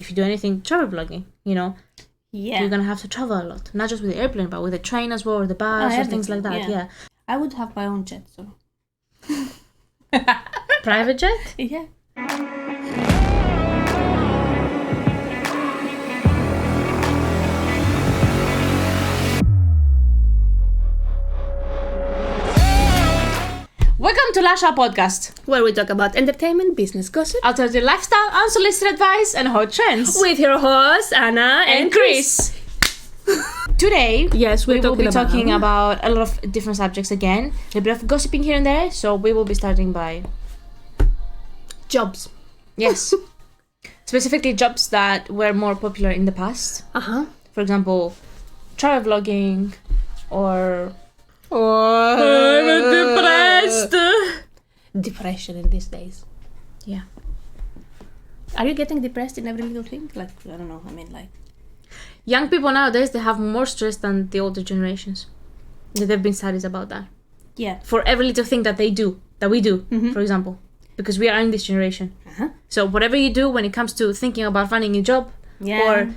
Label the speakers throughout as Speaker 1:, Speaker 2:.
Speaker 1: if you do anything travel vlogging,
Speaker 2: Yeah.
Speaker 1: you're gonna have to travel a lot, not just with the airplane, but with the train as well, or the bus, or things like that. Yeah.
Speaker 2: I would have my own jet, so.
Speaker 1: Private jet?
Speaker 2: Yeah.
Speaker 1: Welcome to Lash, our podcast,
Speaker 2: Where we talk about entertainment, business gossip,
Speaker 1: alternative lifestyle, unsolicited advice, and hot trends.
Speaker 2: with your hosts Anna and Chris.
Speaker 1: Today,
Speaker 2: Yes,
Speaker 1: we will be talking about a lot of different subjects again, a bit of gossiping here and there. So we will be starting by
Speaker 2: jobs.
Speaker 1: yes, specifically jobs that were more popular in the past. For example, travel vlogging, or
Speaker 2: I'm depressed. Depression in these days.
Speaker 1: yeah.
Speaker 2: Are you getting depressed in every little thing? Like, I don't know. I mean, like.
Speaker 1: Young people nowadays, they have more stress than the older generations. There have been studies about that.
Speaker 2: Yeah.
Speaker 1: For every little thing that we do, for example, because we are in this generation. So whatever you do when it comes to thinking about finding a job, or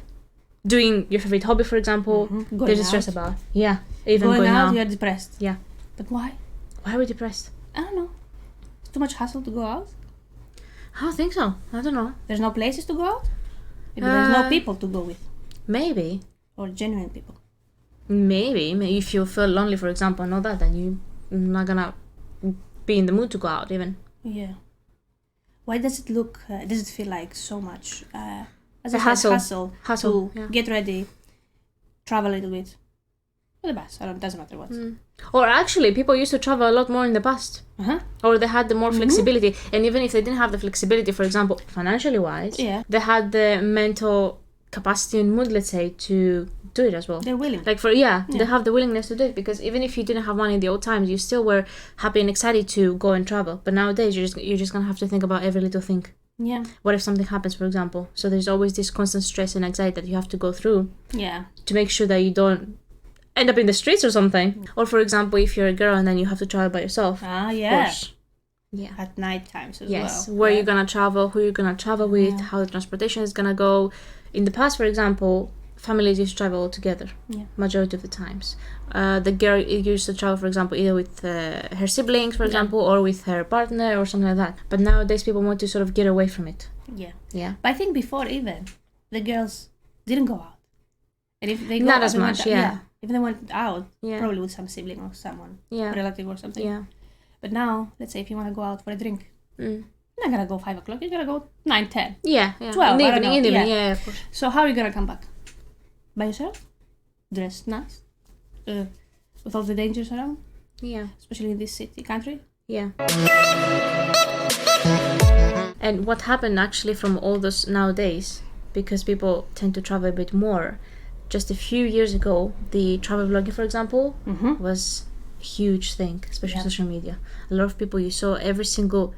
Speaker 1: doing your favorite hobby, for example, there's a stress about. Yeah, even going out,
Speaker 2: you're depressed.
Speaker 1: Yeah.
Speaker 2: But why?
Speaker 1: Why are we depressed?
Speaker 2: I don't know. It's too much hassle to go out.
Speaker 1: I don't think so. I don't know.
Speaker 2: There's no places to go out. Maybe there's no people to go with,
Speaker 1: Maybe.
Speaker 2: or genuine people.
Speaker 1: Maybe if you feel lonely, for example, and all that, then you're not gonna be in the mood to go out even.
Speaker 2: Yeah. Why does it look? Does it feel like so much? As
Speaker 1: A
Speaker 2: I said,
Speaker 1: hassle
Speaker 2: to get ready, travel a little bit. With the bus, doesn't matter what.
Speaker 1: Or actually, people used to travel a lot more in the past. Or they had the more flexibility. And even if they didn't have the flexibility, for example, financially wise, they had the mental capacity and mood, let's say, to do it as well.
Speaker 2: They're willing.
Speaker 1: Like they have the willingness to do it, because even if you didn't have money in the old times, you still were happy and excited to go and travel. But nowadays, you're just gonna have to think about every little thing.
Speaker 2: Yeah.
Speaker 1: What if something happens, for example? So there's always this constant stress and anxiety that you have to go through.
Speaker 2: Yeah.
Speaker 1: To make sure that you don't end up in the streets or something. Or for example, if you're a girl and then you have to travel by yourself.
Speaker 2: Yeah.
Speaker 1: Of course. Yeah.
Speaker 2: At night times as well.
Speaker 1: Yes. Where you're gonna travel, who you're gonna travel with, how the transportation is gonna go. In the past, for example, families used to travel together.
Speaker 2: Yeah.
Speaker 1: Majority of the times. The girl used to travel, for example, either with her siblings, for example, or with her partner or something like that. But nowadays, people want to sort of get away from it.
Speaker 2: Yeah.
Speaker 1: Yeah.
Speaker 2: But I think before even, the girls didn't go out. And if they go
Speaker 1: Not
Speaker 2: out,
Speaker 1: as much, yeah.
Speaker 2: If they went out,
Speaker 1: Yeah.
Speaker 2: probably with some sibling or someone, relative or something.
Speaker 1: Yeah.
Speaker 2: But now, let's say if you want to go out for a drink,
Speaker 1: Mm.
Speaker 2: you're not gonna go 5 o'clock. You're gonna go 9, 10.
Speaker 1: Yeah.
Speaker 2: 12,
Speaker 1: In
Speaker 2: I
Speaker 1: the
Speaker 2: don't
Speaker 1: evening,
Speaker 2: know.
Speaker 1: yeah, of course.
Speaker 2: So how are you gonna come back? By yourself? Dressed nice? With all the dangers around?
Speaker 1: Yeah.
Speaker 2: Especially in this country?
Speaker 1: Yeah. And what happened actually from all this nowadays, because people tend to travel a bit more, just a few years ago, the travel vlogging, for example, was a huge thing, especially on social media. A lot of people, you saw every single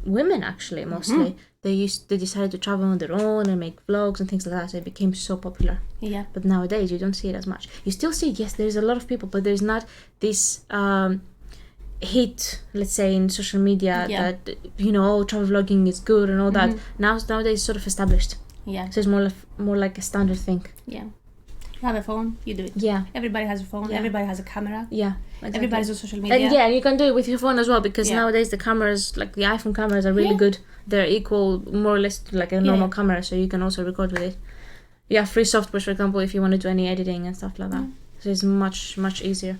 Speaker 1: women actually, mostly, they decided to travel on their own and make vlogs and things like that, so it became so popular.
Speaker 2: Yeah.
Speaker 1: But nowadays, you don't see it as much. You still see, yes, there's a lot of people, but there's not this hit, let's say, in social media that, travel vlogging is good and all that. Nowadays, it's sort of established.
Speaker 2: Yeah.
Speaker 1: So it's more like a standard thing.
Speaker 2: Yeah. You have a phone, you do it.
Speaker 1: Yeah.
Speaker 2: Everybody has a phone, everybody has a camera.
Speaker 1: Yeah. Exactly.
Speaker 2: Everybody's on social media.
Speaker 1: And you can do it with your phone as well, because nowadays the cameras, like the iPhone cameras, are really good. They're equal, more or less, to like a normal camera, so you can also record with it. You have free software, for example, if you want to do any editing and stuff like that. So it's much, much easier.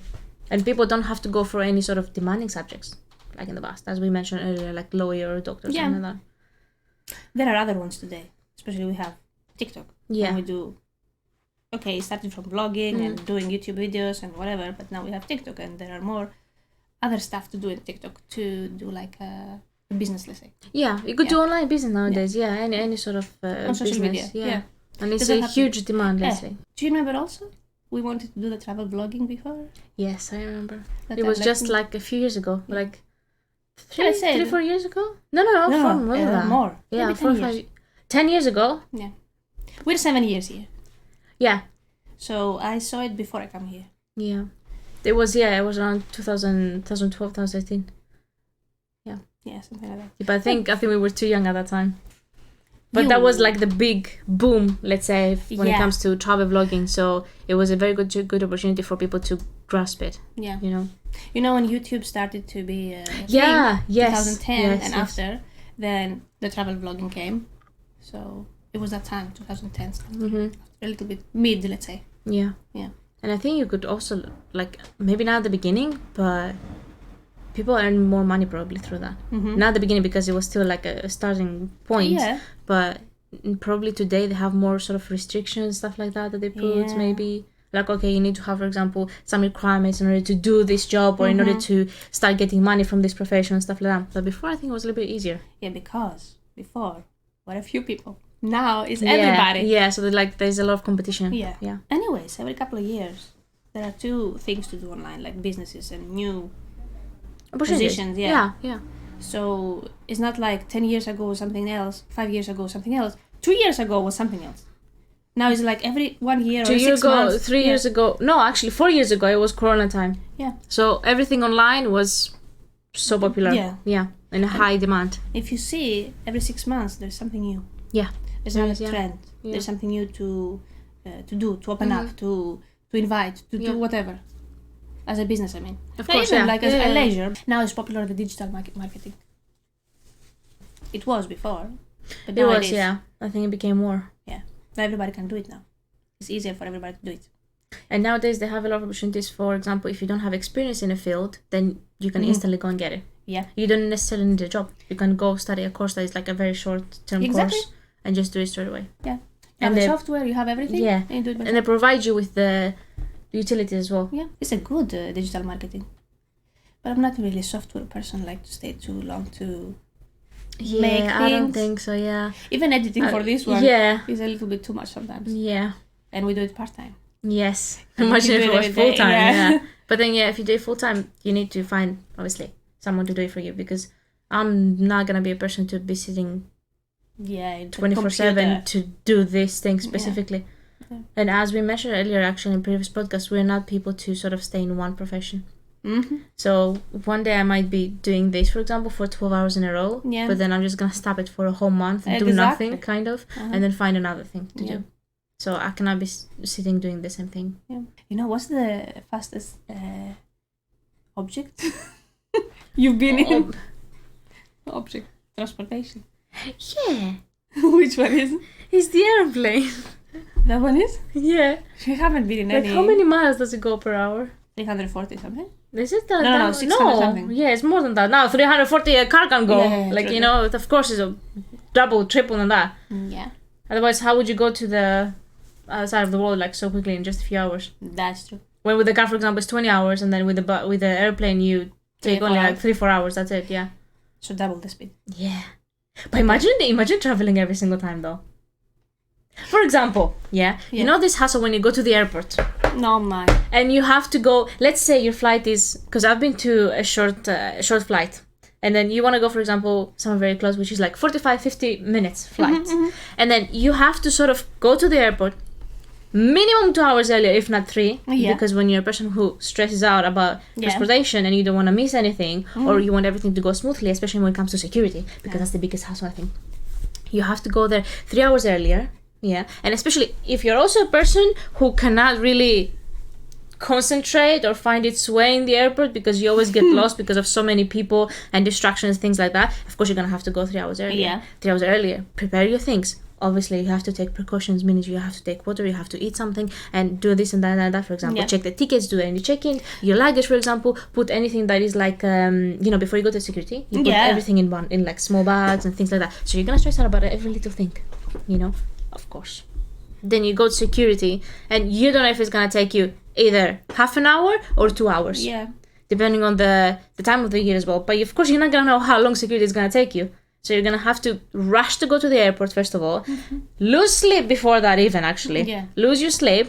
Speaker 1: And people don't have to go for any sort of demanding subjects, like in the past, as we mentioned earlier, like lawyer or doctor or something like that.
Speaker 2: There are other ones today, especially we have TikTok.
Speaker 1: Yeah.
Speaker 2: And we do, starting from vlogging and doing YouTube videos and whatever, but now we have TikTok and there are more other stuff to do in TikTok to do like a business, let's say.
Speaker 1: Yeah, you could do online business nowadays, any sort of
Speaker 2: on social
Speaker 1: business.
Speaker 2: media, yeah.
Speaker 1: And it's a huge demand, let's say.
Speaker 2: Do you remember also? We wanted to do the travel vlogging before.
Speaker 1: Yes, I remember. It was just like a few years ago, like 4 years ago? No,
Speaker 2: more.
Speaker 1: Yeah,
Speaker 2: Maybe
Speaker 1: 4 or 5. 10 years ago?
Speaker 2: Yeah. We're 7 years here.
Speaker 1: Yeah.
Speaker 2: So I saw it before I come here.
Speaker 1: Yeah. It was around 2012, 2013.
Speaker 2: Yeah, something like that.
Speaker 1: But I think we were too young at that time. But that was like the big boom, let's say, when it comes to travel vlogging. So it was a very good opportunity for people to grasp it.
Speaker 2: Yeah.
Speaker 1: You know
Speaker 2: when YouTube started to be a thing, 2010 and after, then the travel vlogging came. So it was that time, 2010. A little bit mid, let's say.
Speaker 1: Yeah. And I think you could also, like, maybe not at the beginning, but people earn more money probably through that. Not at the beginning because it was still like a starting point.
Speaker 2: Yeah.
Speaker 1: But probably today they have more sort of restrictions, stuff like that they put, maybe. Like, okay, you need to have, for example, some requirements in order to do this job or in order to start getting money from this profession and stuff like that. But before, I think it was a little bit easier.
Speaker 2: Yeah, because before, were a few people. Now it's everybody.
Speaker 1: Yeah, so there's a lot of competition.
Speaker 2: Yeah. Anyways, every couple of years, there are two things to do online, like businesses and new positions. Yeah. So it's not like 10 years ago was something else, 5 years ago was something else, 2 years ago was something else. Now it's like every 1 year or 6 months.
Speaker 1: 3 years ago. No, actually 4 years ago it was Corona time.
Speaker 2: Yeah.
Speaker 1: So everything online was so popular. Yeah. And high demand.
Speaker 2: If you see, every 6 months there's something new.
Speaker 1: Yeah.
Speaker 2: There's another trend. Yeah. There's something new to do, to open up, to invite, to do whatever. As a business, I mean.
Speaker 1: Of course,
Speaker 2: even like as a leisure. Now it's popular, the digital marketing. It was before. But
Speaker 1: it was, I think it became more.
Speaker 2: Yeah. Everybody can do it now. It's easier for everybody to do it.
Speaker 1: And nowadays they have a lot of opportunities. For example, if you don't have experience in a field, then you can instantly go and get it.
Speaker 2: Yeah.
Speaker 1: You don't necessarily need a job. You can go study a course that is like a very short-term course and just do it straight away.
Speaker 2: Yeah. You have the software, you have everything.
Speaker 1: Yeah.
Speaker 2: And you do it
Speaker 1: and they provide you with the utilities as well.
Speaker 2: Yeah. It's a good digital marketing. But I'm not really a software person, like to stay too long to make things.
Speaker 1: I don't think so,
Speaker 2: Even editing for this one is a little bit too much sometimes.
Speaker 1: Yeah.
Speaker 2: And we do it part-time.
Speaker 1: Yes. Imagine if it was full-time. But then, if you do it full-time, you need to find, obviously, someone to do it for you, because I'm not going to be a person to be sitting 24/7 to do this thing specifically. Yeah. And as we mentioned earlier, actually, in previous podcasts, we're not people to sort of stay in one profession. So one day I might be doing this, for example, for 12 hours in a row, but then I'm just going to stop it for a whole month and do nothing, kind of, and then find another thing to do. So I cannot be sitting doing the same thing.
Speaker 2: Yeah. You know, what's the fastest object you've been in? Object. Transportation.
Speaker 1: Yeah.
Speaker 2: Which one is?
Speaker 1: It's the airplane.
Speaker 2: That one is?
Speaker 1: Yeah.
Speaker 2: You haven't been in any.
Speaker 1: How many miles does it go per hour?
Speaker 2: 340 something?
Speaker 1: Is it that?
Speaker 2: No, 600 something.
Speaker 1: Yeah, it's more than that. Now 340 a car can go.
Speaker 2: Yeah,
Speaker 1: of course it's a double, triple than that.
Speaker 2: Yeah.
Speaker 1: Otherwise, how would you go to the other side of the world like so quickly in just a few hours?
Speaker 2: That's true.
Speaker 1: When with the car, for example, it's 20 hours, and then with the airplane you take only like 3-4 hours. That's it. Yeah.
Speaker 2: So double the speed.
Speaker 1: Yeah. But imagine traveling every single time though. For example, you know this hassle when you go to the airport.
Speaker 2: No, man.
Speaker 1: And you have to go. Let's say your flight is, because I've been to a short flight, and then you want to go, for example, somewhere very close, which is like 45-50 minutes flight, and then you have to sort of go to the airport minimum 2 hours earlier, if not 3, because when you're a person who stresses out about transportation and you don't want to miss anything, or you want everything to go smoothly, especially when it comes to security, because that's the biggest hassle, I think. You have to go there 3 hours earlier. Yeah, and especially if you're also a person who cannot really concentrate or find its way in the airport, because you always get lost because of so many people and distractions, things like that. Of course, you're gonna have to go 3 hours earlier.
Speaker 2: Yeah.
Speaker 1: 3 hours earlier. Prepare your things. Obviously, you have to take precautions, meaning you have to take water, you have to eat something, and do this and that and that. For example, check the tickets, do any check-in, your luggage, for example, put anything that is like, before you go to security, you put everything in like small bags and things like that. So you're gonna stress out about every little thing, Of course. Then you go to security and you don't know if it's going to take you either half an hour or 2 hours.
Speaker 2: Yeah.
Speaker 1: Depending on the time of the year as well. But of course, you're not going to know how long security is going to take you. So you're going to have to rush to go to the airport, first of all. Lose sleep before that even, actually.
Speaker 2: Yeah.
Speaker 1: Lose your sleep.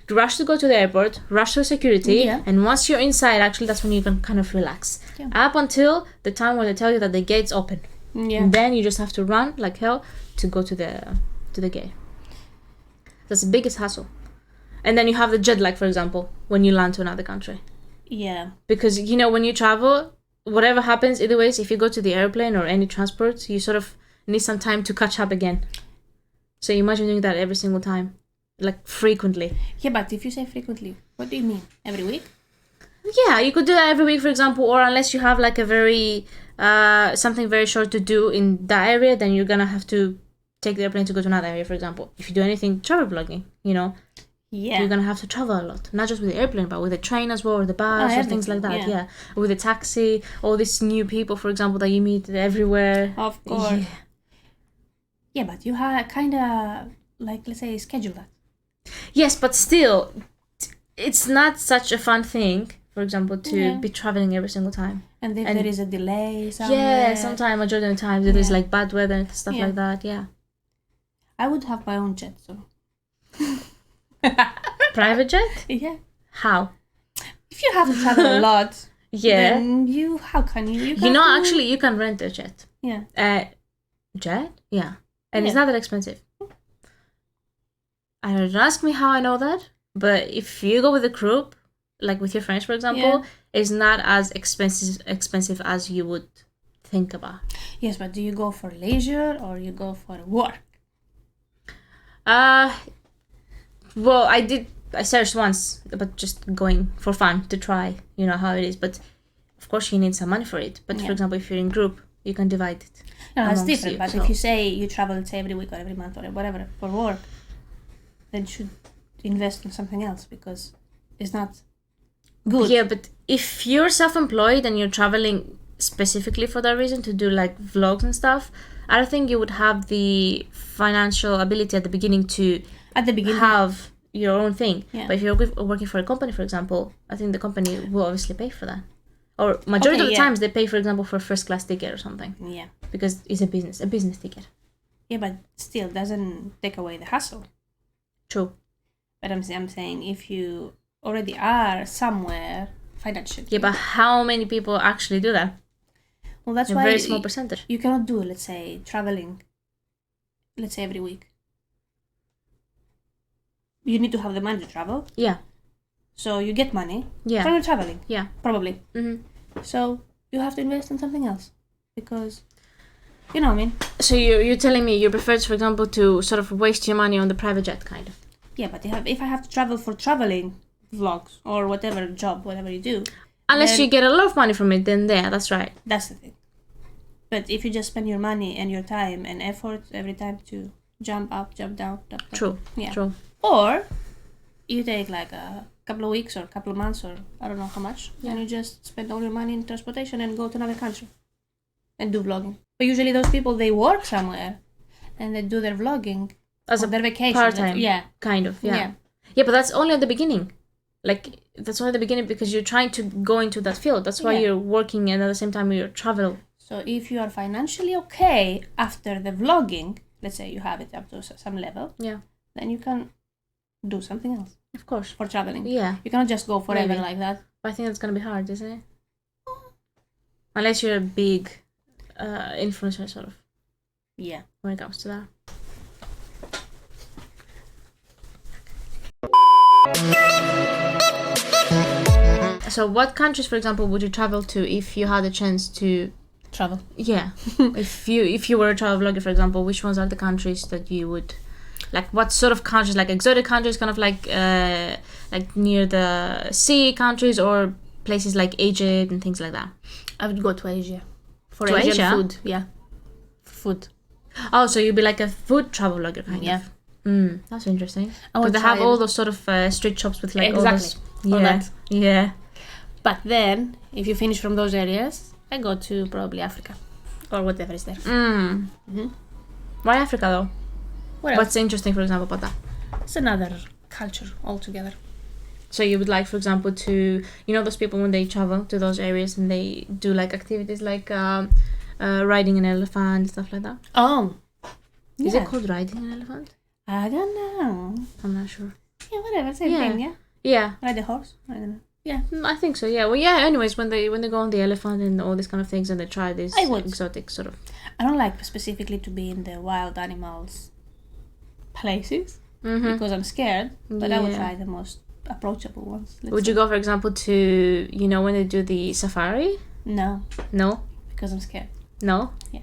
Speaker 1: Rush to go to the airport. Rush to security. Yeah. And once you're inside, actually, that's when you can kind of relax. Yeah. Up until the time when they tell you that the gate's open.
Speaker 2: Yeah.
Speaker 1: And then you just have to run like hell to go to the gate. That's the biggest hassle. And then you have the jet lag, for example, when you land to another country.
Speaker 2: Yeah.
Speaker 1: Because, when you travel, whatever happens, either ways, if you go to the airplane or any transport, you sort of need some time to catch up again. So imagine doing that every single time, like frequently.
Speaker 2: Yeah, but if you say frequently, what do you mean? Every week?
Speaker 1: Yeah, you could do that every week, for example, or unless you have like a very something very short to do in that area, then you're gonna have to take the airplane to go to another area, for example. If you do anything travel vlogging, you're gonna have to travel a lot, not just with the airplane, but with the train as well, or the bus, or things like that. Yeah, with the taxi, all these new people, for example, that you meet everywhere.
Speaker 2: Of course. Yeah, but you have kind of like, let's say, schedule that.
Speaker 1: Yes, but still, it's not such a fun thing. For example, to be traveling every single time.
Speaker 2: And if there is a delay somewhere.
Speaker 1: Yeah, sometimes, majority of the time, there's like bad weather and stuff like that,
Speaker 2: I would have my own jet, so.
Speaker 1: Private jet?
Speaker 2: Yeah.
Speaker 1: How?
Speaker 2: If you have to travel a lot, then how can you?
Speaker 1: Actually, you can rent a jet.
Speaker 2: Yeah.
Speaker 1: Jet? Yeah. And it's not that expensive. I don't ask me how I know that, but if you go with a group, like with your friends, for example, it's not as expensive as you would think about.
Speaker 2: Yes, but do you go for leisure or you go for work?
Speaker 1: Well, I searched once, but just going for fun to try, how it is. But of course, you need some money for it. But for example, if you're in group, you can divide it.
Speaker 2: No, that's different. But if you say you travel, let's say, every week or every month or whatever for work, then you should invest in something else because it's not good.
Speaker 1: Yeah, but if you're self-employed and you're traveling specifically for that reason to do like vlogs and stuff, I don't think you would have the financial ability at the beginning to have your own thing.
Speaker 2: Yeah.
Speaker 1: But if you're working for a company, for example, I think the company will obviously pay for that. Or majority of the times they pay, for example, for a first class ticket or something.
Speaker 2: Yeah.
Speaker 1: Because it's a business ticket.
Speaker 2: Yeah, but still doesn't take away the hassle.
Speaker 1: True.
Speaker 2: But I'm saying if you already are somewhere financially.
Speaker 1: Yeah, but how many people actually do that?
Speaker 2: Well, that's why
Speaker 1: a very small percentage.
Speaker 2: You cannot do, let's say, traveling, let's say, every week. You need to have the money to travel.
Speaker 1: Yeah.
Speaker 2: So you get money from your traveling.
Speaker 1: Yeah.
Speaker 2: Probably.
Speaker 1: Mm-hmm.
Speaker 2: So you have to invest in something else because, you know what I mean?
Speaker 1: So you're telling me you prefer, for example, to sort of waste your money on the private jet, kind of?
Speaker 2: Yeah, but if I have to travel for traveling vlogs or whatever job, whatever you do.
Speaker 1: Unless you get a lot of money from it, then that's right.
Speaker 2: That's the thing. But if you just spend your money and your time and effort every time to jump up, jump down.
Speaker 1: True.
Speaker 2: Yeah.
Speaker 1: True.
Speaker 2: Or you take like a couple of weeks or a couple of months or I don't know how much, and you just spend all your money in transportation and go to another country and do vlogging. But usually those people, they work somewhere and they do their vlogging
Speaker 1: as
Speaker 2: their vacation.
Speaker 1: Part-time. Kind of. Yeah, but that's only at the beginning. Like, that's only at the beginning because you're trying to go into that field. That's why you're working and at the same time you're travel.
Speaker 2: So if you are financially okay after the vlogging, let's say you have it up to some level, then you can do something else.
Speaker 1: Of course.
Speaker 2: For traveling.
Speaker 1: Yeah.
Speaker 2: You cannot just go forever like that.
Speaker 1: But I think it's going to be hard, isn't it? Unless you're a big influencer, sort of.
Speaker 2: Yeah.
Speaker 1: When it comes to that. So what countries, for example, would you travel to if you had a chance to
Speaker 2: travel?
Speaker 1: Yeah. if you were a travel vlogger, for example, which ones are the countries that you would, like, what sort of countries, like exotic countries, kind of like near the sea countries, or places like Egypt and things like that?
Speaker 2: I would go to Asia. For
Speaker 1: to
Speaker 2: Asian
Speaker 1: Asia?
Speaker 2: Food. Yeah. Food.
Speaker 1: Oh, so you'd be like a food travel vlogger, kind of. That's interesting. But they have all those sort of street shops with like all those.
Speaker 2: All that.
Speaker 1: Yeah.
Speaker 2: But then, if you finish from those areas, I go to probably Africa or whatever is there.
Speaker 1: Why Africa though?
Speaker 2: What's
Speaker 1: interesting, for example, about that?
Speaker 2: It's another culture altogether.
Speaker 1: So you would like, for example, to, those people when they travel to those areas and they do like activities like riding an elephant, stuff like that?
Speaker 2: Oh.
Speaker 1: Is it called riding an elephant?
Speaker 2: I don't know.
Speaker 1: I'm not sure.
Speaker 2: Yeah, whatever, same thing, yeah?
Speaker 1: Yeah.
Speaker 2: Ride a horse? I don't know. Yeah.
Speaker 1: I think so, yeah. Well, yeah, anyways, when they go on the elephant and all these kind of things and they try this exotic sort of...
Speaker 2: I don't like specifically to be in the wild animals places because I'm scared, but I would try the most approachable ones.
Speaker 1: Would you go, for example, to, when they do the safari?
Speaker 2: No.
Speaker 1: No?
Speaker 2: Because I'm scared.
Speaker 1: No?
Speaker 2: Yeah.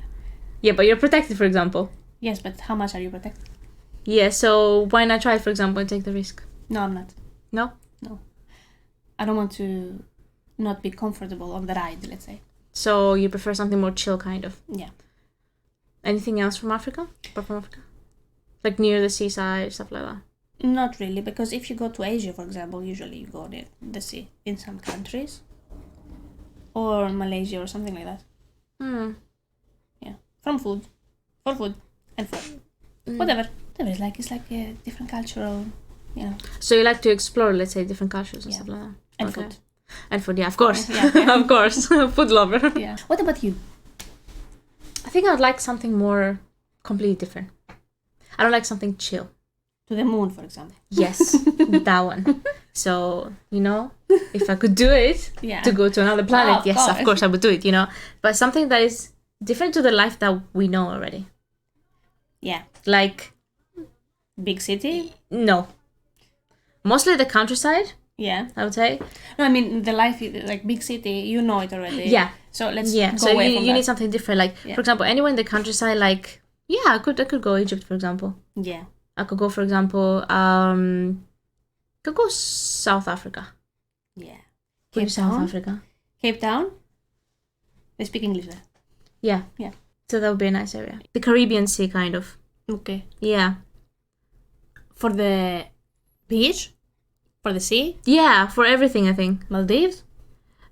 Speaker 1: Yeah, but you're protected, for example.
Speaker 2: Yes, but how much are you protected?
Speaker 1: Yeah, so why not try, for example, and take the risk?
Speaker 2: No, I'm not.
Speaker 1: No?
Speaker 2: No. I don't want to not be comfortable on the ride, let's say.
Speaker 1: So you prefer something more chill, kind of?
Speaker 2: Yeah.
Speaker 1: Anything else from Africa? Apart from Africa? Like near the seaside, stuff like that?
Speaker 2: Not really, because if you go to Asia, for example, usually you go near the sea in some countries. Or Malaysia or something like that. Yeah. For food and food. Whatever it's like a different cultural,
Speaker 1: So you like to explore, let's say, different cultures and stuff like that.
Speaker 2: And food.
Speaker 1: And food, yeah, of course.
Speaker 2: Yeah.
Speaker 1: Of course. Food lover.
Speaker 2: Yeah. What about you?
Speaker 1: I think I would like something more completely different. I don't like something chill.
Speaker 2: To the moon, for example.
Speaker 1: Yes, that one. So, if I could do it to go to another planet, yes, of course I would do it, But something that is different to the life that we know already.
Speaker 2: Yeah.
Speaker 1: Like...
Speaker 2: Big city?
Speaker 1: No. Mostly the countryside.
Speaker 2: Yeah.
Speaker 1: I would say.
Speaker 2: No, I mean, the life, like big city, you know it already.
Speaker 1: Yeah.
Speaker 2: So let's go
Speaker 1: so
Speaker 2: away from
Speaker 1: you need something different. Like, for example, anywhere in the countryside, like, I could go Egypt, for example.
Speaker 2: Yeah.
Speaker 1: I could go, for example, could go South Africa.
Speaker 2: Yeah.
Speaker 1: South Africa.
Speaker 2: Cape Town? They speak English there.
Speaker 1: Yeah.
Speaker 2: Yeah.
Speaker 1: So that would be a nice area. The Caribbean Sea, kind of.
Speaker 2: Okay.
Speaker 1: Yeah.
Speaker 2: For the beach? For the sea?
Speaker 1: Yeah, for everything, I think.
Speaker 2: Maldives?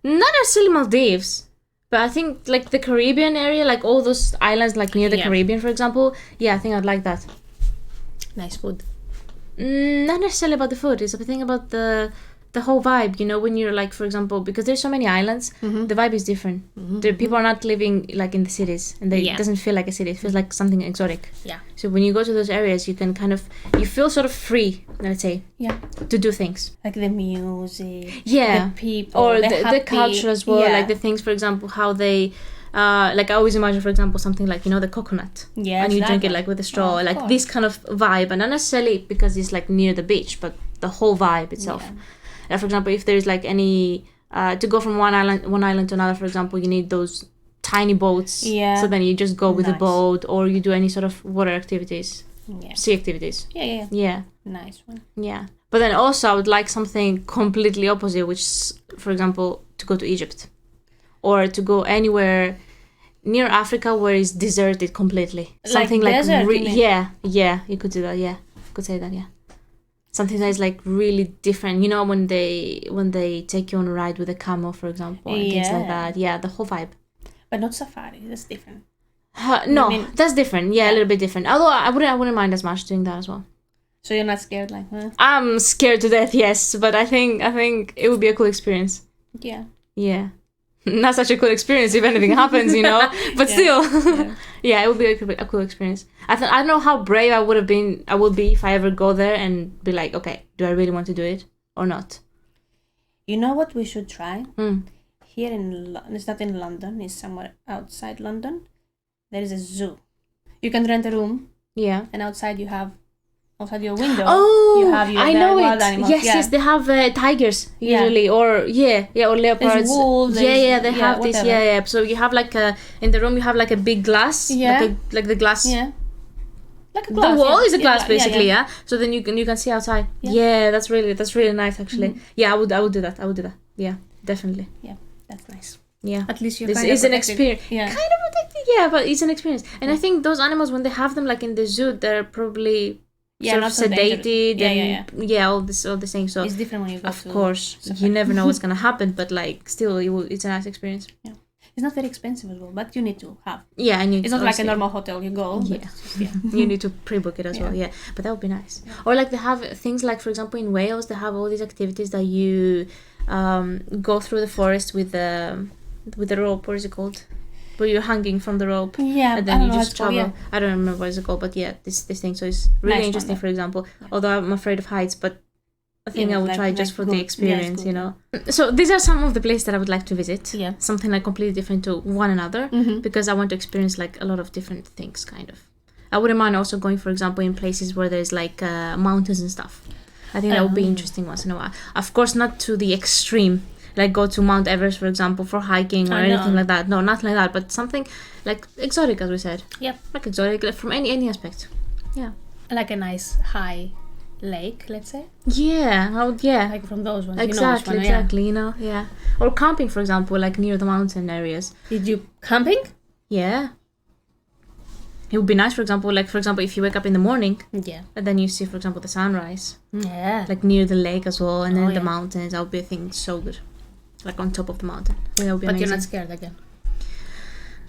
Speaker 1: Not necessarily Maldives. But I think, like, the Caribbean area, like, all those islands, like, near the Caribbean, for example. Yeah, I think I'd like that. Nice food. Not necessarily about the food. It's a thing about the whole vibe, when you're like, for example, because there's so many islands, the vibe is different. The people are not living like in the cities, and it doesn't feel like a city. It feels like something exotic. Yeah. So when you go to those areas, you can you feel sort of free, let's say. Yeah. To do things.
Speaker 2: Like the music.
Speaker 1: Yeah.
Speaker 2: The people.
Speaker 1: Or the culture as well. Yeah. Like the things, for example, how they... like I always imagine, for example, something like, the coconut. Yeah. And you drink it like with a straw. Like this kind of vibe. And not necessarily because it's like near the beach, but the whole vibe itself. Yeah. For example, if there's like any to go from one island to another, for example, you need those tiny boats. Yeah. So then you just go with a boat, or you do any sort of water activities, sea activities. Yeah. Nice one. Yeah. But then also I would like something completely opposite, which is, for example, to go to Egypt, or to go anywhere near Africa where it's deserted completely. Something like
Speaker 2: desert,
Speaker 1: yeah, you could do that. Yeah, could say that. Yeah. Something that is like really different, when they take you on a ride with a camel, for example, and things like that. Yeah, the whole vibe.
Speaker 2: But not safari. That's different.
Speaker 1: No, that's different. Yeah, a little bit different. Although I wouldn't mind as much doing that as well.
Speaker 2: So you're not scared, like? Huh?
Speaker 1: I'm scared to death, yes, but I think it would be a cool experience.
Speaker 2: Yeah.
Speaker 1: Yeah. Not such a cool experience if anything happens, but still. Yeah, it would be a cool experience. I don't know how brave I would be if I ever go there and be like, okay, do I really want to do it or not?
Speaker 2: You know what we should try? Here it's not in London, it's somewhere outside London. There is a zoo. You can rent a room. Yeah. And outside outside your window, you have your wild animals.
Speaker 1: Yes, they have tigers usually, or or leopards.
Speaker 2: There's wolves.
Speaker 1: They have this. Yeah. So you have like in the room you have like a big glass, like the glass. Yeah. Like a glass. The wall is a glass basically. Yeah. So then you can see outside. Yeah, that's really nice actually. Mm-hmm. Yeah, I would do that. Yeah, definitely.
Speaker 2: Yeah, that's nice.
Speaker 1: Yeah.
Speaker 2: At least
Speaker 1: this is an experience. Yeah. Kind of protected. Yeah, but it's an experience, and I think those animals, when they have them like in the zoo, they're probably sort of sedated and all this thing. So
Speaker 2: it's different when you go
Speaker 1: of course you never know what's gonna happen, but like still it's a nice experience.
Speaker 2: Yeah, it's not very expensive as well, but you need to have.
Speaker 1: Yeah, and
Speaker 2: it's not like a normal hotel you go.
Speaker 1: Yeah, you need to pre-book it as well. Yeah, but that would be nice. Yeah. Or like they have things like, for example, in Wales they have all these activities that you go through the forest with the rope. What is it called? Where you're hanging from the rope, and then you just travel. I don't remember what it's called, but this thing. So it's really interesting. For example, although I'm afraid of heights, but I think I would try just for the experience. So these are some of the places that I would like to visit. Yeah, something like completely different to one another, because I want to experience like a lot of different things. Kind of, I wouldn't mind also going, for example, in places where there's like mountains and stuff. I think that would be interesting once in a while. Of course, not to the extreme. Like go to Mount Everest, for example, for hiking or anything like that. No, nothing like that. But something like exotic, as we said. Yeah. Like exotic from any aspect. Yeah.
Speaker 2: Like a nice high lake, let's say.
Speaker 1: Yeah,
Speaker 2: Like from those ones.
Speaker 1: Exactly, yeah. Or camping, for example, like near the mountain areas.
Speaker 2: Did you camping?
Speaker 1: Yeah. It would be nice, for example, if you wake up in the morning,
Speaker 2: yeah,
Speaker 1: and then you see, for example, the sunrise,
Speaker 2: like
Speaker 1: near the lake as well, and then the mountains. That would be a thing so good, like on top of the mountain. That would be amazing.
Speaker 2: You're not scared again.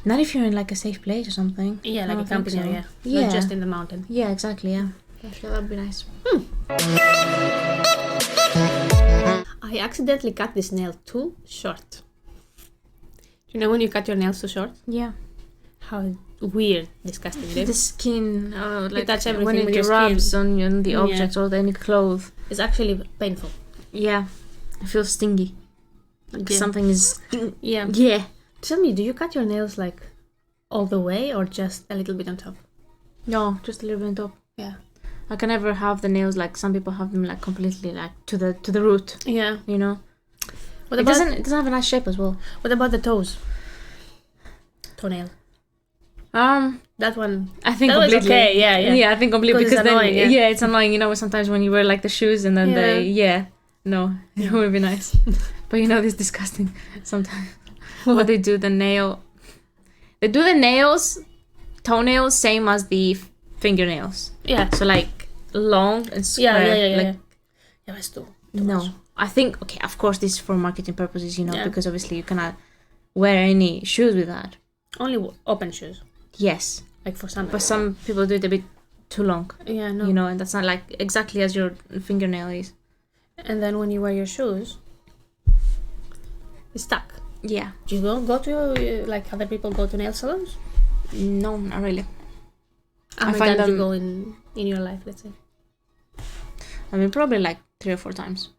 Speaker 1: Not if you're in like a safe place or something.
Speaker 2: Yeah, like a camping area. Yeah, not just in the mountain.
Speaker 1: Yeah, exactly. Yeah, that would be nice.
Speaker 2: I accidentally cut this nail too short. You know when you cut your nails too short?
Speaker 1: Yeah.
Speaker 2: How weird, disgusting it is.
Speaker 1: The skin,
Speaker 2: you touch everything
Speaker 1: when
Speaker 2: with
Speaker 1: it
Speaker 2: your
Speaker 1: rubs
Speaker 2: skin.
Speaker 1: on the objects or any clothes.
Speaker 2: It's actually painful.
Speaker 1: Yeah, it feels stingy. Like something is.
Speaker 2: Yeah.
Speaker 1: Yeah.
Speaker 2: Tell me, do you cut your nails like all the way or just a little bit on top?
Speaker 1: No, just a little bit on top.
Speaker 2: Yeah.
Speaker 1: I can never have the nails like some people have them like completely like to the root.
Speaker 2: Yeah.
Speaker 1: You know.
Speaker 2: It
Speaker 1: doesn't have a nice shape as well.
Speaker 2: What about the toes? Toenail. That one.
Speaker 1: I think
Speaker 2: that
Speaker 1: completely.
Speaker 2: Was okay. Yeah.
Speaker 1: Yeah, I think completely because then
Speaker 2: annoying,
Speaker 1: it's annoying. You know, sometimes when you wear like the shoes and then it would be nice. But you know, it's disgusting sometimes. What they do the nails, toenails, same as the fingernails.
Speaker 2: Yeah.
Speaker 1: So like long and square.
Speaker 2: Yeah, it's too much.
Speaker 1: I think of course this is for marketing purposes, because obviously you cannot wear any shoes with that.
Speaker 2: Only open shoes.
Speaker 1: Yes.
Speaker 2: Like for some.
Speaker 1: But some people do it a bit too long.
Speaker 2: Yeah, no.
Speaker 1: And that's not like exactly as your fingernail is.
Speaker 2: And then when you wear your shoes, it's stuck.
Speaker 1: Yeah.
Speaker 2: Do you go to like other people go to nail salons?
Speaker 1: No, not really.
Speaker 2: How many times do you go in your life, let's say?
Speaker 1: I mean, probably like 3 or 4 times.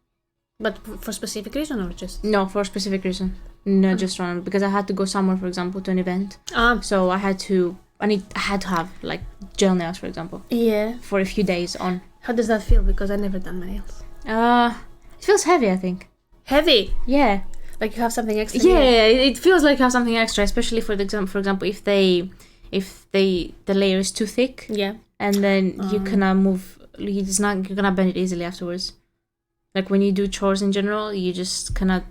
Speaker 2: But for specific reason or just?
Speaker 1: No, for a specific reason. No, just random. Because I had to go somewhere, for example, to an event. So I had to have like gel nails, for example.
Speaker 2: Yeah.
Speaker 1: For a few days on.
Speaker 2: How does that feel? Because I've never done my nails.
Speaker 1: It feels heavy, I think.
Speaker 2: Heavy?
Speaker 1: Yeah.
Speaker 2: Like you have something extra?
Speaker 1: Yeah, it feels like you have something extra, especially for example, if the layer is too thick.
Speaker 2: Yeah.
Speaker 1: And then you cannot move. You cannot bend it easily afterwards. Like when you do chores in general, you just cannot.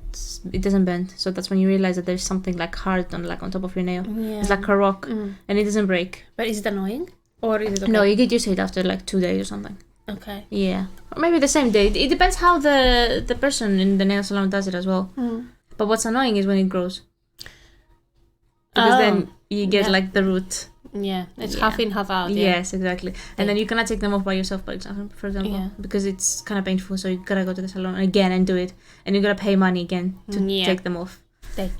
Speaker 1: It doesn't bend. So that's when you realize that there's something like hard on top of your nail.
Speaker 2: Yeah.
Speaker 1: It's like a rock, and it doesn't break.
Speaker 2: But is it annoying, or is it okay?
Speaker 1: No, you get used to it after like 2 days or something.
Speaker 2: Okay.
Speaker 1: Yeah, or maybe the same day. It depends how the person in the nail salon does it as well. But what's annoying is when it grows. Because then you get like the root.
Speaker 2: Yeah, it's half in, half out.
Speaker 1: Yeah. Yes, exactly. And then you cannot take them off by yourself, for example, because it's kind of painful. So you gotta go to the salon again and do it, and you gotta pay money again to take them off.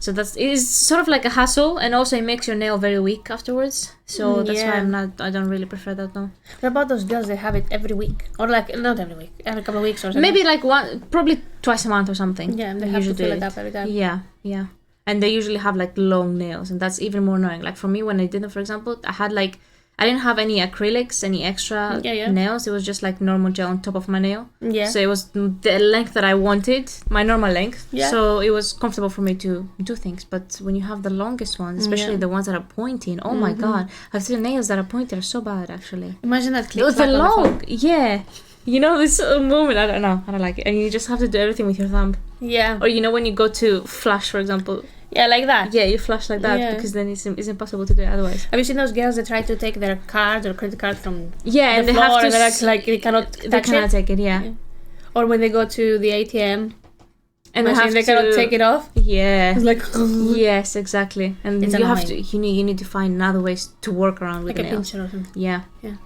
Speaker 1: So it is sort of like a hassle, and also it makes your nail very weak afterwards. So that's why I don't really prefer that though.
Speaker 2: What about those girls that have it every week, or like not every week, every couple of weeks or something?
Speaker 1: Maybe like probably twice a month or something.
Speaker 2: Yeah, and they have to fill it up every time.
Speaker 1: Yeah. And they usually have like long nails, and that's even more annoying. Like for me, when I did them, for example, I didn't have any acrylics, any extra nails. It was just like normal gel on top of my nail. Yeah. So it was the length that I wanted, my normal length. Yeah. So it was comfortable for me to do things. But when you have the longest ones, especially the ones that are pointing, oh my god, I've seen nails that are pointed are so bad actually.
Speaker 2: Imagine that click.
Speaker 1: The long, this moment, I don't like it, and you just have to do everything with your thumb.
Speaker 2: Yeah.
Speaker 1: Or when you go to flash, for example.
Speaker 2: Yeah, like that.
Speaker 1: Yeah, you flash like that because then it's impossible to do it otherwise.
Speaker 2: Have you seen those girls that try to take their card or credit card from
Speaker 1: and
Speaker 2: the
Speaker 1: they
Speaker 2: floor
Speaker 1: have to
Speaker 2: and they're like they cannot
Speaker 1: take it, yeah.
Speaker 2: Or when they go to the ATM
Speaker 1: and
Speaker 2: they cannot take it off.
Speaker 1: Yeah.
Speaker 2: It's like
Speaker 1: yes, exactly. And
Speaker 2: it's
Speaker 1: you need to find other ways to work around with
Speaker 2: like
Speaker 1: the nails.
Speaker 2: Pincher or something.
Speaker 1: Yeah.
Speaker 2: Yeah.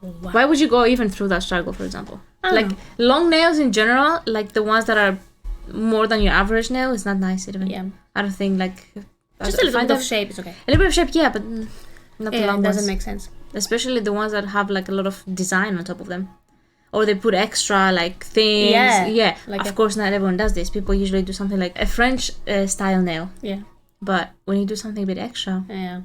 Speaker 2: Oh, wow.
Speaker 1: Why would you go even through that struggle, for example? Like long nails in general, like the ones that are more than your average nail, is not nice even.
Speaker 2: Yeah.
Speaker 1: I don't think
Speaker 2: just a little bit of shape is okay.
Speaker 1: A little bit of shape, yeah, but not the long ones.
Speaker 2: It doesn't make sense.
Speaker 1: Especially the ones that have like a lot of design on top of them, or they put extra like things. Yeah. Like of course, not everyone does this. People usually do something like a French style nail.
Speaker 2: Yeah.
Speaker 1: But when you do something a bit extra.
Speaker 2: Yeah.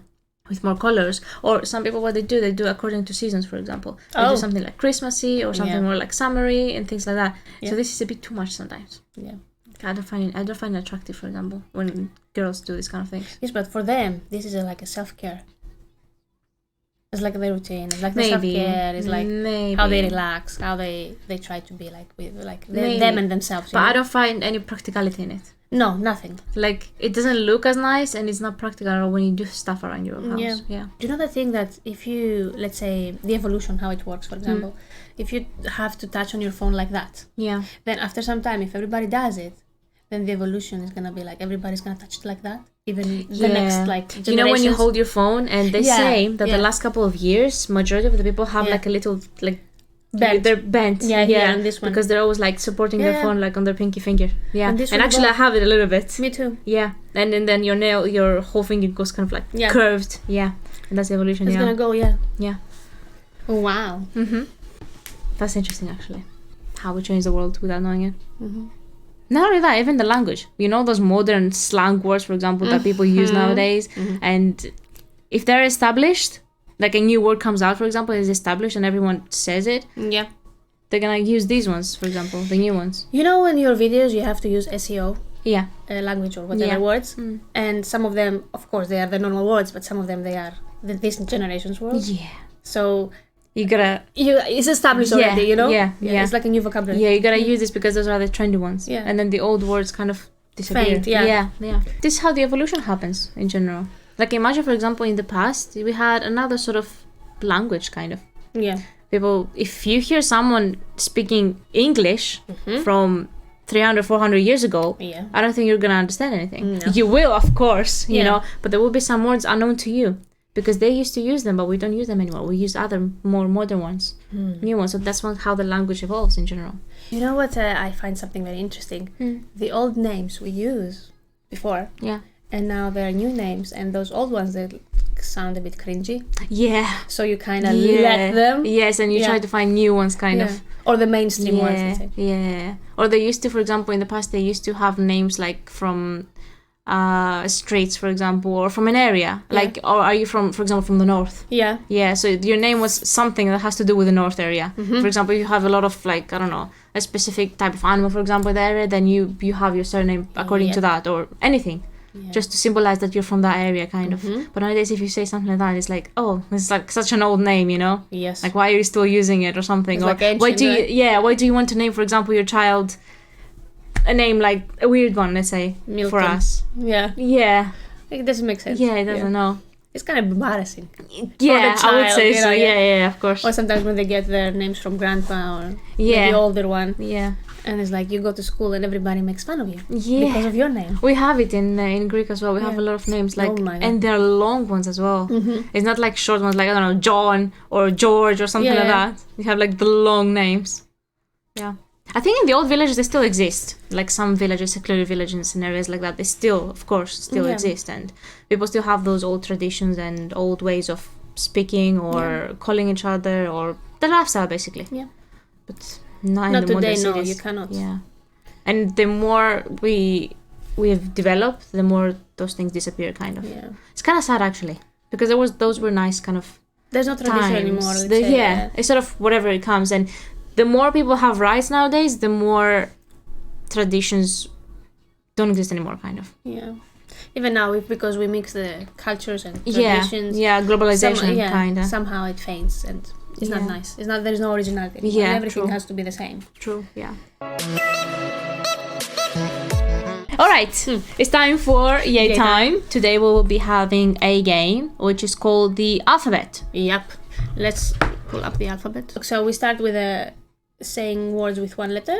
Speaker 1: With more colors, or some people what they do according to seasons, for example. They do something like Christmassy or something more like summery and things like that. Yeah. So this is a bit too much sometimes.
Speaker 2: Yeah.
Speaker 1: I don't find it attractive, for example, when girls do this kind of things.
Speaker 2: Yes, but for them, this is like a self-care. It's like the routine. It's like the self-care. It's like how they relax, how they try to be like with like them and themselves.
Speaker 1: But I don't find any practicality in it.
Speaker 2: No, nothing.
Speaker 1: Like, it doesn't look as nice, and it's not practical when you do stuff around your house. Yeah.
Speaker 2: Do you know the thing that if you, let's say, the evolution, how it works, for example, if you have to touch on your phone like that, then after some time, if everybody does it, then the evolution is gonna be like everybody's gonna touch it like that. Even the next like generations.
Speaker 1: You know, when you hold your phone, and they say that the last couple of years, majority of the people have like a little like. They're bent.
Speaker 2: Yeah, and this one.
Speaker 1: Because they're always like supporting their phone like on their pinky finger. Yeah. And actually I have it a little bit.
Speaker 2: Me too.
Speaker 1: Yeah. And then your whole finger goes kind of like curved. Yeah. And that's evolution.
Speaker 2: It's gonna go,
Speaker 1: Yeah.
Speaker 2: Oh, wow.
Speaker 1: That's interesting actually. How we change the world without knowing it. Not only that, even the language. You know those modern slang words, for example, that people use nowadays. And if they're established, like a new word comes out, for example, is established and everyone says it.
Speaker 2: Yeah.
Speaker 1: They're gonna use these ones, for example, the new ones.
Speaker 2: You know, in your videos, you have to use SEO.
Speaker 1: Yeah.
Speaker 2: Language or whatever words. And some of them, of course, they are the normal words, but some of them, they are this generation's words.
Speaker 1: Yeah.
Speaker 2: So
Speaker 1: you gotta...
Speaker 2: it's established already, you know?
Speaker 1: Yeah.
Speaker 2: It's like a new vocabulary.
Speaker 1: Yeah, you gotta use this because those are the trendy ones.
Speaker 2: Yeah.
Speaker 1: And then the old words kind of disappear.
Speaker 2: Faint, yeah.
Speaker 1: This is how the evolution happens in general. Like, imagine, for example, in the past, we had another sort of language, kind of.
Speaker 2: Yeah.
Speaker 1: People, if you hear someone speaking English from 300, 400 years ago, I don't think you're going to understand anything.
Speaker 2: No.
Speaker 1: You will, of course, you know, but there will be some words unknown to you because they used to use them, but we don't use them anymore. We use other, more modern ones, new ones. So that's how the language evolves in general.
Speaker 2: You know what I find something very interesting? The old names we use before.
Speaker 1: Yeah.
Speaker 2: And now there are new names, and those old ones that sound a bit cringy.
Speaker 1: Yeah.
Speaker 2: So you kind of let them.
Speaker 1: Yes, and you try to find new ones, kind of.
Speaker 2: Or the mainstream ones, let's say.
Speaker 1: Yeah. Or they used to, for example, in the past, they used to have names like from streets, for example, or from an area. Like, or are you from, for example, from the north?
Speaker 2: Yeah.
Speaker 1: Yeah, so your name was something that has to do with the north area. For example, you have a lot of, like, I don't know, a specific type of animal, for example, in the area, then you have your surname according to that, or anything. Yeah. Just to symbolize that you're from that area, kind of. But nowadays, if you say something like that, it's like, oh, it's like such an old name, you know?
Speaker 2: Yes.
Speaker 1: Like, why are you still using it or something?
Speaker 2: It's
Speaker 1: or
Speaker 2: like ancient,
Speaker 1: why do you want to name, for example, your child a name like a weird one, let's say,
Speaker 2: Milton.
Speaker 1: for us?
Speaker 2: Yeah.
Speaker 1: Yeah.
Speaker 2: It doesn't make sense.
Speaker 1: Yeah, it doesn't know.
Speaker 2: It's kind of embarrassing.
Speaker 1: Yeah,
Speaker 2: child,
Speaker 1: I would say so. Yeah, of course.
Speaker 2: Or sometimes when they get their names from grandpa or the older one.
Speaker 1: Yeah.
Speaker 2: And it's like you go to school and everybody makes fun of you
Speaker 1: because
Speaker 2: of your name.
Speaker 1: We have it in Greek as well. We have a lot of names like, and they're long ones as well. It's not like short ones like, I don't know, John or George or something like that. We have like the long names. Yeah, I think in the old villages they still exist. Like some villages, secluded villages and areas like that, they still, of course, exist, and people still have those old traditions and old ways of speaking or calling each other or the lifestyle basically. Yeah, but. Not in the
Speaker 2: today,
Speaker 1: modern
Speaker 2: no,
Speaker 1: cities.
Speaker 2: you cannot.
Speaker 1: Yeah, and the more we've developed, the more those things disappear. Kind of. Yeah, it's kind of sad actually because those were nice kind of.
Speaker 2: There's no tradition
Speaker 1: times.
Speaker 2: Anymore.
Speaker 1: It's sort of whatever it comes, and the more people have rights nowadays, the more traditions don't exist anymore. Kind of.
Speaker 2: Yeah. Even now, because we mix the cultures and traditions.
Speaker 1: Yeah, globalization kind of.
Speaker 2: Somehow it fades and. It's not nice. It's not. There's no originality. Yeah, everything has to be the same.
Speaker 1: True. Yeah. All right. It's time for Yay time. Today we will be having a game which is called the alphabet.
Speaker 2: Yep. Let's pull up the alphabet. So we start with saying words with one letter,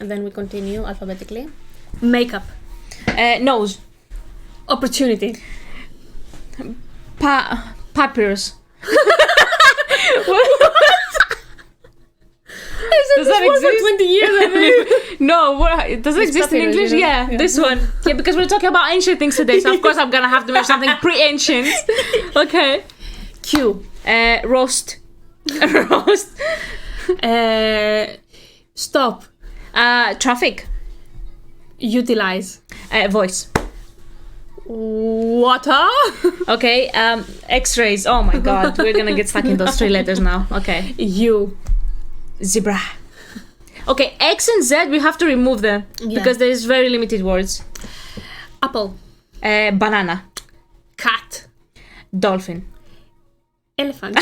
Speaker 2: and then we continue alphabetically. Makeup.
Speaker 1: Nose.
Speaker 2: Opportunity.
Speaker 1: Papyrus.
Speaker 2: Does that exist? For 20 years, I think.
Speaker 1: No, does it exist in English? Yeah, this one. Yeah, because we're talking about ancient things today, so of course I'm gonna have to mention something pre-ancient. Okay.
Speaker 2: Q.
Speaker 1: Roast. Roast.
Speaker 2: Stop.
Speaker 1: Traffic.
Speaker 2: Utilize.
Speaker 1: Voice.
Speaker 2: Water.
Speaker 1: Okay. X-rays. Oh my god, we're gonna get stuck in those three letters now. Okay.
Speaker 2: U.
Speaker 1: Zebra. Okay, X and Z we have to remove them because there is very limited words.
Speaker 2: Apple.
Speaker 1: Banana.
Speaker 2: Cat.
Speaker 1: Dolphin.
Speaker 2: Elephant.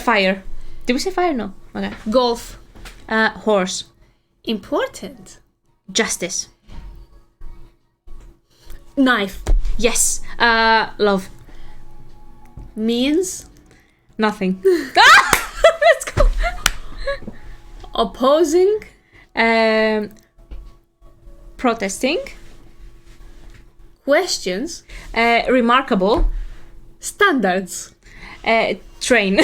Speaker 1: Fire. Did we say fire? No. Okay.
Speaker 2: Golf.
Speaker 1: Horse.
Speaker 2: Important.
Speaker 1: Justice.
Speaker 2: Knife.
Speaker 1: Yes. Love.
Speaker 2: Means
Speaker 1: Nothing. Let's go.
Speaker 2: opposing.
Speaker 1: Protesting.
Speaker 2: Questions.
Speaker 1: Remarkable.
Speaker 2: Standards.
Speaker 1: Train.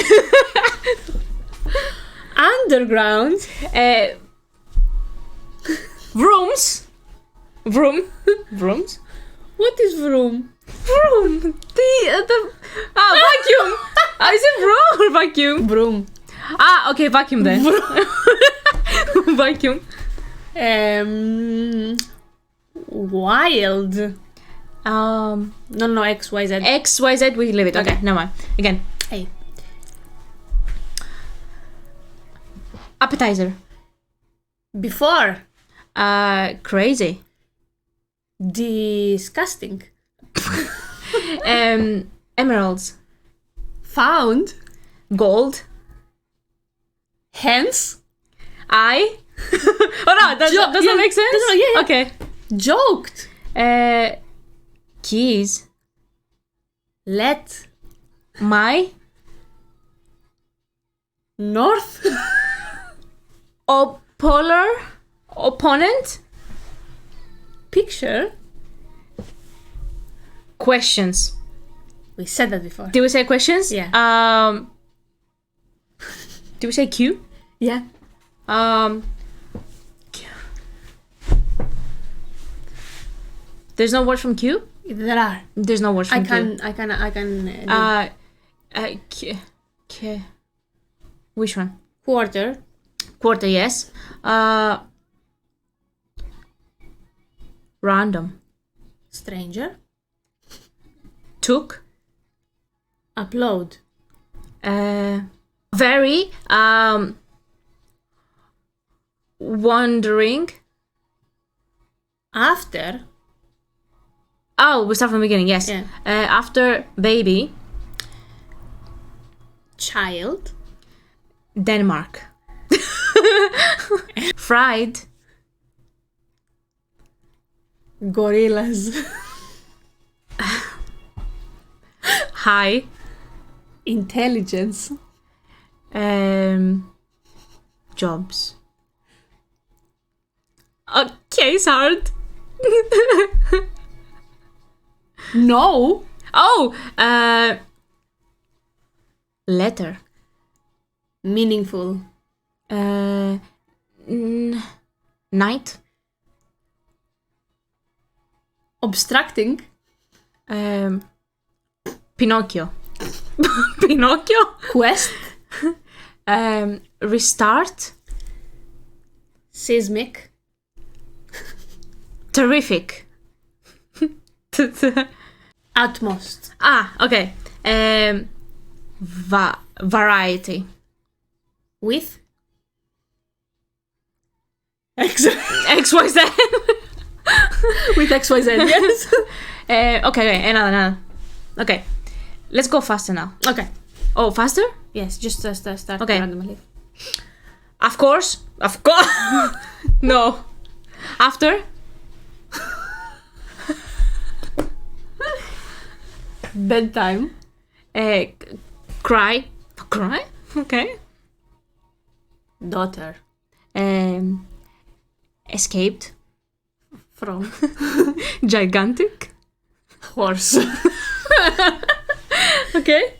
Speaker 2: Underground.
Speaker 1: Rooms. Rooms.
Speaker 2: What is vroom?
Speaker 1: Vroom. The vacuum. Is it vroom or vacuum?
Speaker 2: Vroom.
Speaker 1: Okay, vacuum then. Vacuum.
Speaker 2: Wild. No, XYZ.
Speaker 1: XYZ, we leave it. Okay, never mind. Again.
Speaker 2: Hey.
Speaker 1: Appetizer.
Speaker 2: Before.
Speaker 1: Crazy.
Speaker 2: Disgusting.
Speaker 1: Emeralds.
Speaker 2: Found.
Speaker 1: Gold.
Speaker 2: Hence.
Speaker 1: I. Oh no, does that make sense?
Speaker 2: Yeah.
Speaker 1: Okay.
Speaker 2: Joked.
Speaker 1: Keys.
Speaker 2: Let.
Speaker 1: My.
Speaker 2: North.
Speaker 1: Opponent.
Speaker 2: Picture.
Speaker 1: Questions.
Speaker 2: We said that before.
Speaker 1: Did we say questions?
Speaker 2: Yeah.
Speaker 1: Did we say Q?
Speaker 2: Yeah.
Speaker 1: There's no word from Q?
Speaker 2: There are.
Speaker 1: There's no word from Q.
Speaker 2: I can.
Speaker 1: Which one?
Speaker 2: Quarter.
Speaker 1: Quarter, yes. Random.
Speaker 2: Stranger.
Speaker 1: Took.
Speaker 2: Upload.
Speaker 1: Very. Wondering.
Speaker 2: After.
Speaker 1: Oh, we start from the beginning, yes.
Speaker 2: Yeah.
Speaker 1: After baby.
Speaker 2: Child.
Speaker 1: Denmark. Fried.
Speaker 2: Gorillas.
Speaker 1: High.
Speaker 2: Intelligence.
Speaker 1: Jobs. Okay, it's hard.
Speaker 2: No.
Speaker 1: Oh, letter.
Speaker 2: Meaningful.
Speaker 1: Night.
Speaker 2: Obstructing.
Speaker 1: Pinocchio. Pinocchio.
Speaker 2: Quest.
Speaker 1: Restart.
Speaker 2: Seismic.
Speaker 1: Terrific.
Speaker 2: Utmost.
Speaker 1: Okay. Variety.
Speaker 2: With.
Speaker 1: XYZ.
Speaker 2: With XYZ, yes.
Speaker 1: Okay, another. Okay, let's go faster now.
Speaker 2: Okay.
Speaker 1: Oh, faster?
Speaker 2: Yes, just start
Speaker 1: Okay.
Speaker 2: randomly.
Speaker 1: Of course. No. After.
Speaker 2: Bedtime.
Speaker 1: Cry. Okay.
Speaker 2: Daughter.
Speaker 1: Escaped.
Speaker 2: From.
Speaker 1: Gigantic.
Speaker 2: Horse.
Speaker 1: Okay.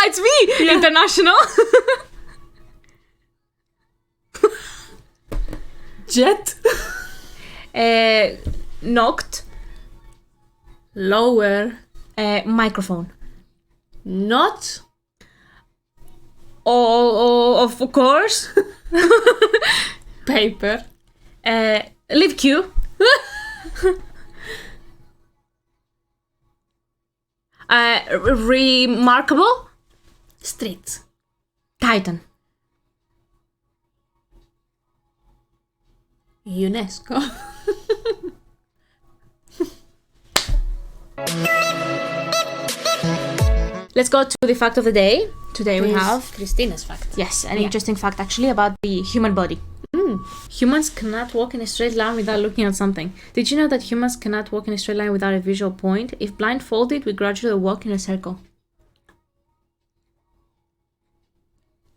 Speaker 1: It's me.
Speaker 2: Yeah.
Speaker 1: International.
Speaker 2: Jet.
Speaker 1: Knocked.
Speaker 2: Lower.
Speaker 1: Microphone.
Speaker 2: Not.
Speaker 1: Of course.
Speaker 2: Paper.
Speaker 1: Leave Q. Remarkable.
Speaker 2: Street.
Speaker 1: Titan.
Speaker 2: UNESCO.
Speaker 1: Let's go to the fact of the day. Today we have
Speaker 2: Christina's fact.
Speaker 1: Yes, an interesting fact actually about the human body. Humans cannot walk in a straight line without looking at something. Did you know that humans cannot walk in a straight line without a visual point? If blindfolded, we gradually walk in a circle.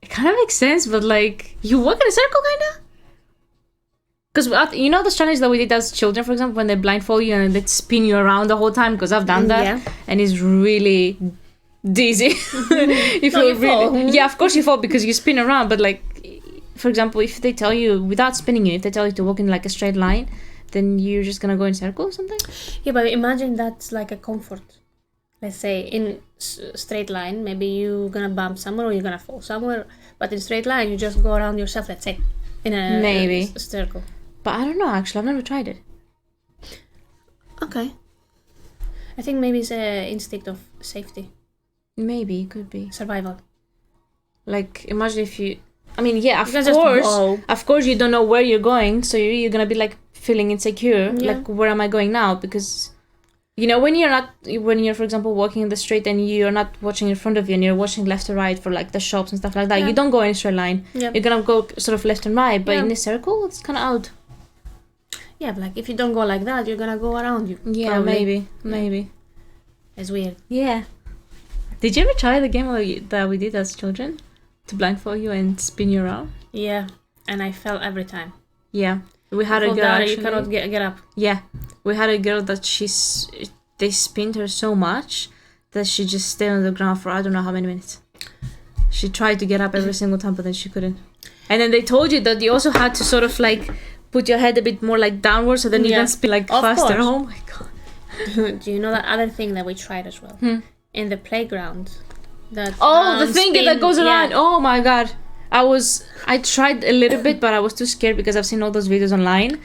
Speaker 1: It kind of makes sense, but like, you walk in a circle, kind of? Because you know the challenge that we did as children, for example, when they blindfold you and they spin you around the whole time, because I've done that, and it's really dizzy. You fall. Yeah, of course you fall because you spin around, but like, for example, if they tell you, without spinning you, if they tell you to walk in like a straight line, then you're just gonna go in circle or something?
Speaker 2: Yeah, but imagine that's like a comfort. Let's say in straight line, maybe you're gonna bump somewhere or you're gonna fall somewhere, but in straight line, you just go around yourself, let's say, in a circle.
Speaker 1: But I don't know, actually, I've never tried it.
Speaker 2: Okay. I think maybe it's an instinct of safety.
Speaker 1: Maybe, it could be.
Speaker 2: Survival.
Speaker 1: Like, imagine if you... I mean, yeah, of course you don't know where you're going, so you're gonna be like feeling insecure, like where am I going now? Because, you know, when you're for example walking in the street and you're not watching in front of you and you're watching left to right for like the shops and stuff like that, you don't go in a straight line. You're gonna go sort of left and right, but in a circle, it's kind of odd.
Speaker 2: Yeah, but like if you don't go like that, you're gonna go around you.
Speaker 1: Yeah, probably. Maybe.
Speaker 2: It's weird.
Speaker 1: Yeah. Did you ever try the game that we did as children? To blindfold you and spin you around?
Speaker 2: Yeah, and I fell every time.
Speaker 1: Yeah. We had a girl actually,
Speaker 2: you cannot get up.
Speaker 1: Yeah. We had a girl that they spinned her so much that she just stayed on the ground for I don't know how many minutes. She tried to get up every single time, but then she couldn't. And then they told you that you also had to sort of like put your head a bit more like downwards so then you can spin like faster. Course. Oh my god.
Speaker 2: Do you know that other thing that we tried as well? In the playground.
Speaker 1: The thing that goes around. Oh my god. I tried a little bit, but I was too scared because I've seen all those videos online.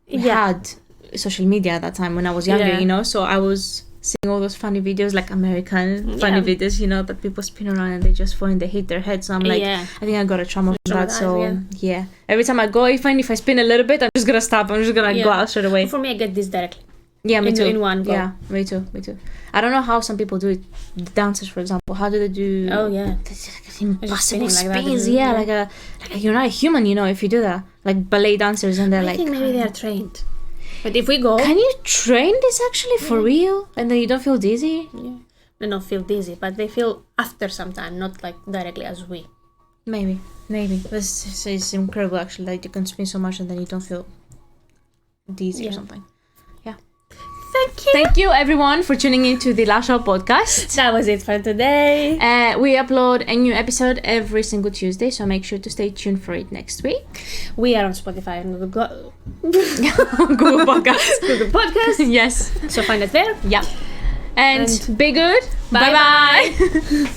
Speaker 1: We had social media at that time when I was younger, you know, so I was seeing all those funny videos, like American funny videos, you know, that people spin around and they just fall and they hit their head. So I'm like, I think I got a trauma from that. So yeah, every time I go, even if I spin a little bit, I'm just gonna stop. I'm just gonna go out straight away.
Speaker 2: For me, I get this directly.
Speaker 1: Yeah, me too.
Speaker 2: In one go.
Speaker 1: Yeah, me too. I don't know how some people do it. The dancers, for example, how do they do?
Speaker 2: Oh yeah,
Speaker 1: impossible spins. Yeah, like you're not a human, you know, if you do that. Like ballet dancers, and they're
Speaker 2: I think maybe they are trained. But if we go,
Speaker 1: can you train this actually for real? And then you don't feel dizzy?
Speaker 2: Yeah, they don't feel dizzy, but they feel after some time, not like directly as we.
Speaker 1: Maybe. This is incredible actually. Like you can spin so much and then you don't feel dizzy or something. Thank you everyone for tuning in to the Lash podcast.
Speaker 2: That was it for today.
Speaker 1: We upload a new episode every single Tuesday, so make sure to stay tuned for it next week.
Speaker 2: We are on Spotify and Google
Speaker 1: Podcast.
Speaker 2: Google Podcast.
Speaker 1: Yes.
Speaker 2: So find us there.
Speaker 1: Yeah. And be good. Bye bye.